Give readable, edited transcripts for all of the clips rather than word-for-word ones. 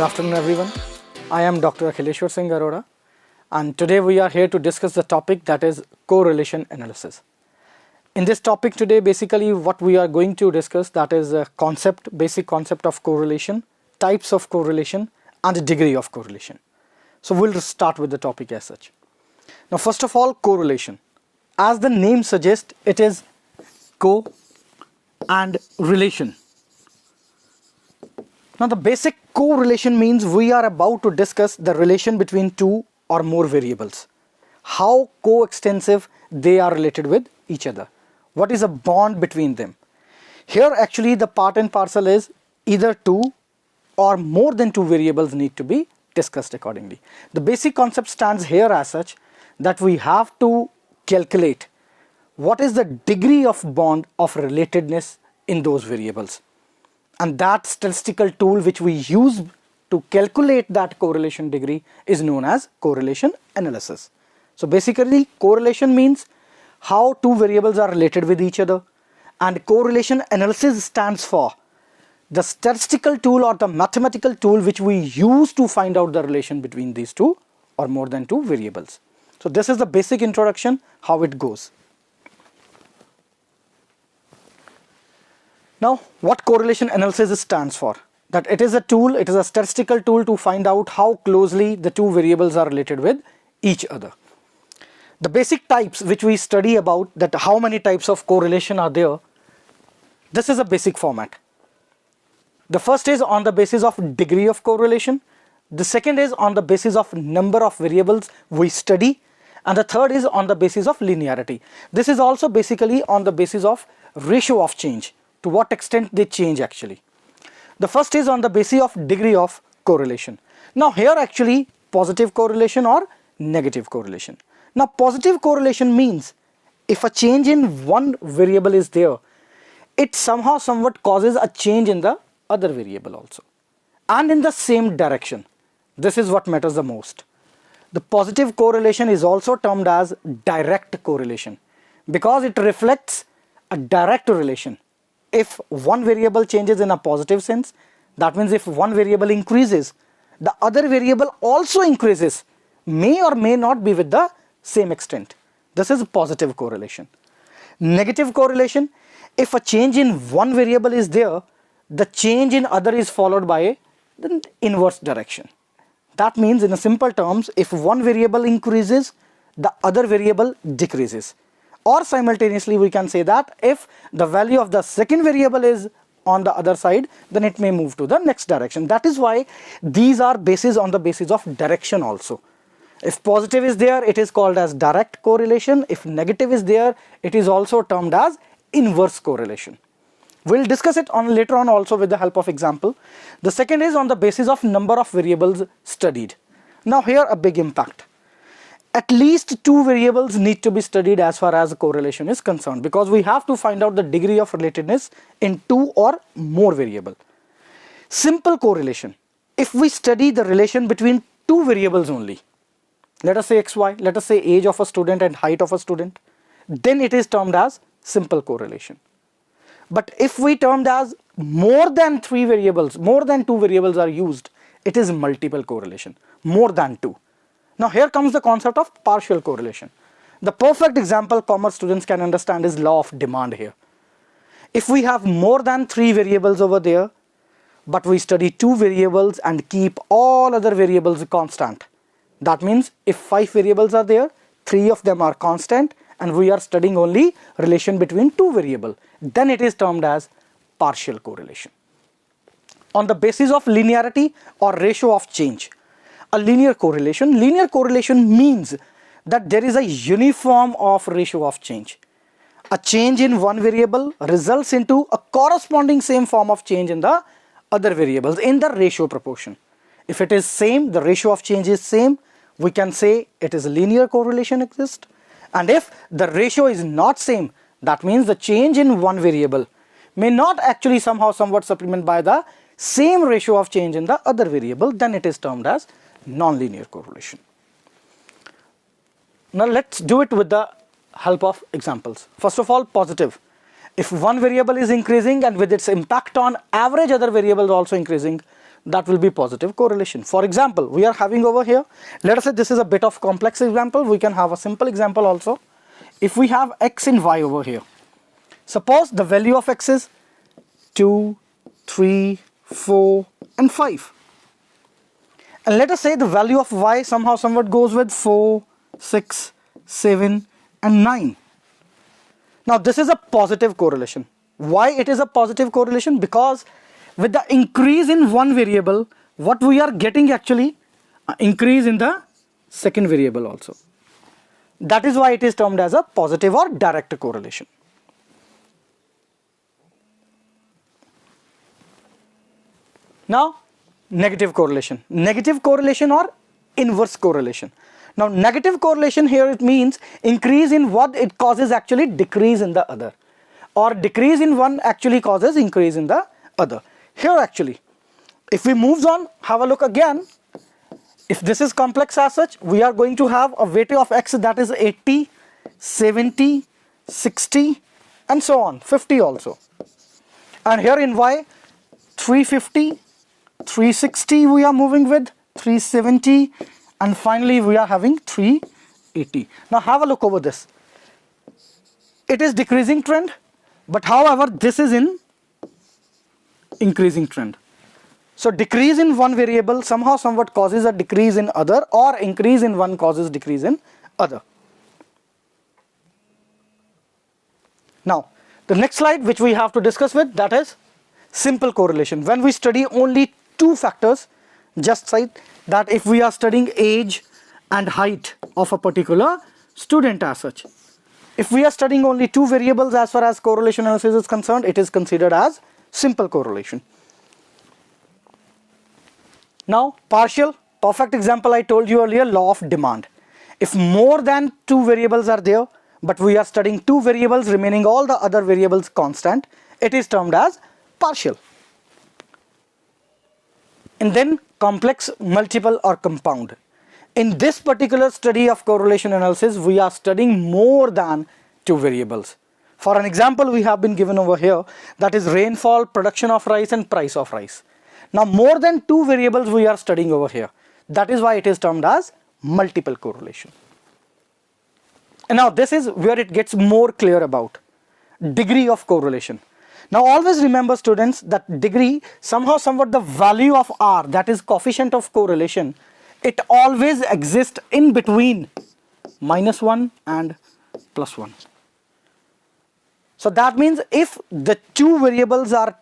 Good afternoon everyone. I am Dr. Akhileshwar Singh Arora, and today we are here to discuss the topic that is correlation analysis. In this topic today, basically what we are going to discuss, that is a basic concept of correlation, types of correlation and degree of correlation. So we'll start with the topic as such. Now first of all, correlation. As the name suggests, it is co and relation. Now the basic correlation means we are about to discuss the relation between two or more variables. How coextensive they are related with each other. What is a bond between them? Here actually the part and parcel is either two or more than two variables need to be discussed accordingly. The basic concept stands here as such that we have to calculate what is the degree of bond of relatedness in those variables. And that statistical tool which we use to calculate that correlation degree is known as correlation analysis. So basically correlation means how two variables are related with each other, and correlation analysis stands for the statistical tool or the mathematical tool which we use to find out the relation between these two or more than two variables. So this is the basic introduction, how it goes. Now, what correlation analysis stands for? That it is a tool, it is a statistical tool to find out how closely the two variables are related with each other. The basic types which we study about, that how many types of correlation are there, this is a basic format. The first is on the basis of degree of correlation. The second is on the basis of number of variables we study. And the third is on the basis of linearity. This is also basically on the basis of ratio of change. To what extent they change actually. The first is on the basis of degree of correlation. Now here actually positive correlation or negative correlation. Now positive correlation means if a change in one variable is there, it somehow somewhat causes a change in the other variable also, and in the same direction. This is what matters the most. The positive correlation is also termed as direct correlation because it reflects a direct relation. If one variable changes in a positive sense, that means if one variable increases, the other variable also increases, may or may not be with the same extent. This is positive correlation. Negative correlation, if a change in one variable is there, the change in other is followed by the inverse direction. That means in simple terms, if one variable increases, the other variable decreases. Or simultaneously we can say that if the value of the second variable is on the other side, then it may move to the next direction. That is why these are bases on the basis of direction also. If positive is there, it is called as direct correlation. If negative is there, it is also termed as inverse correlation. We'll discuss it later on also with the help of example. The second is on the basis of number of variables studied. Now here a big impact. At least two variables need to be studied as far as correlation is concerned, because we have to find out the degree of relatedness in two or more variables. Simple correlation. If we study the relation between two variables only, let us say xy, let us say age of a student and height of a student, then it is termed as simple correlation. But if we termed as more than three variables, more than two variables are used, it is multiple correlation, more than two. Now here comes the concept of partial correlation. The perfect example commerce students can understand is law of demand here. If we have more than three variables over there, but we study two variables and keep all other variables constant, that means if five variables are there, three of them are constant, and we are studying only relation between two variables, then it is termed as partial correlation. On the basis of linearity or ratio of change, a linear correlation means that there is a uniform of ratio of change. A change in one variable results into a corresponding same form of change in the other variables in the ratio proportion. If it is same, the ratio of change is same, we can say it is a linear correlation exists. And if the ratio is not same, that means the change in one variable may not actually somehow somewhat supplement by the same ratio of change in the other variable, then it is termed as non-linear correlation. Now let's do it with the help of examples. First of all, positive. If one variable is increasing and with its impact on average other variables also increasing, that will be positive correlation. For example, we are having over here, let us say this is a bit of complex example, we can have a simple example also. If we have x and y over here, suppose the value of x is 2, 3, 4 and 5. And let us say the value of y somehow somewhat goes with 4, 6, 7 and 9. Now this is a positive correlation. Why it is a positive correlation? Because with the increase in one variable, what we are getting actually an increase in the second variable also. That is why it is termed as a positive or direct correlation. Now negative correlation. Negative correlation or inverse correlation. Now negative correlation here, it means increase in one, it causes actually decrease in the other, or decrease in one actually causes increase in the other. Here actually, if we move on, have a look again. If this is complex as such, we are going to have a weight of x that is 80, 70, 60 and so on, 50 also. And here in y, 350, 360 we are moving with, 370 and finally we are having 380. Now have a look over this. It is decreasing trend, but however this is in increasing trend. So decrease in one variable somehow somewhat causes a decrease in other, or increase in one causes decrease in other. Now the next slide which we have to discuss with, that is simple correlation. When we study only two factors, just cite that if we are studying age and height of a particular student as such. If we are studying only two variables as far as correlation analysis is concerned, it is considered as simple correlation. Now partial, perfect example I told you earlier, law of demand. If more than two variables are there, but we are studying two variables remaining all the other variables constant, it is termed as partial. And then complex, multiple or compound. In this particular study of correlation analysis, we are studying more than two variables. For an example we have been given over here, that is rainfall, production of rice and price of rice. Now more than two variables we are studying over here. That is why it is termed as multiple correlation. And now this is where it gets more clear about degree of correlation. Now always remember students that degree, somehow somewhat the value of R, that is coefficient of correlation, it always exists in between -1 and +1. So that means if the two variables are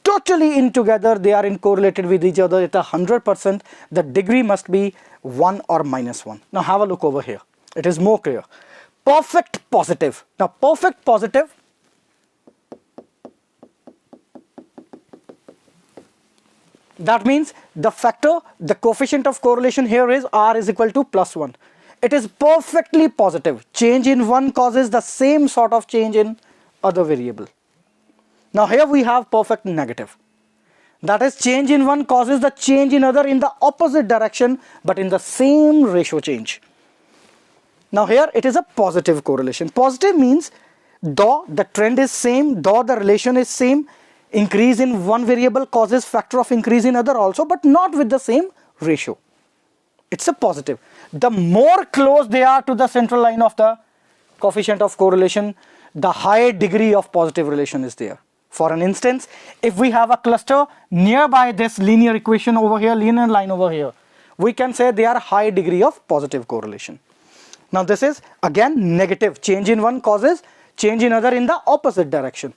totally in together, they are in correlated with each other at 100%, the degree must be 1 or -1. Now have a look over here, it is more clear. Perfect positive. Now perfect positive, that means the factor, the coefficient of correlation here is R is equal to +1. It is perfectly positive. Change in one causes the same sort of change in other variable. Now here we have perfect negative. That is, change in one causes the change in other in the opposite direction, but in the same ratio change. Now here it is a positive correlation. Positive means though the trend is same, though the relation is same, increase in one variable causes factor of increase in other also, but not with the same ratio. It's a positive. The more close they are to the central line of the coefficient of correlation, the higher degree of positive relation is there. For an instance, if we have a cluster nearby this linear equation over here, linear line over here, we can say they are high degree of positive correlation. Now this is again negative. Change in one causes change in other in the opposite direction.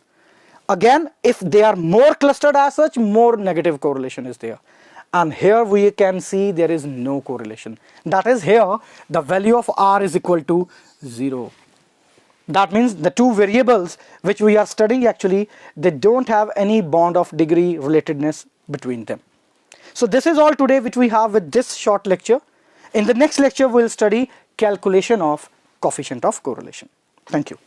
Again, if they are more clustered as such, more negative correlation is there. And here we can see there is no correlation. That is, here the value of R is equal to 0. That means the two variables which we are studying actually, they don't have any bond of degree relatedness between them. So this is all today which we have with this short lecture. In the next lecture we will study calculation of coefficient of correlation. Thank you.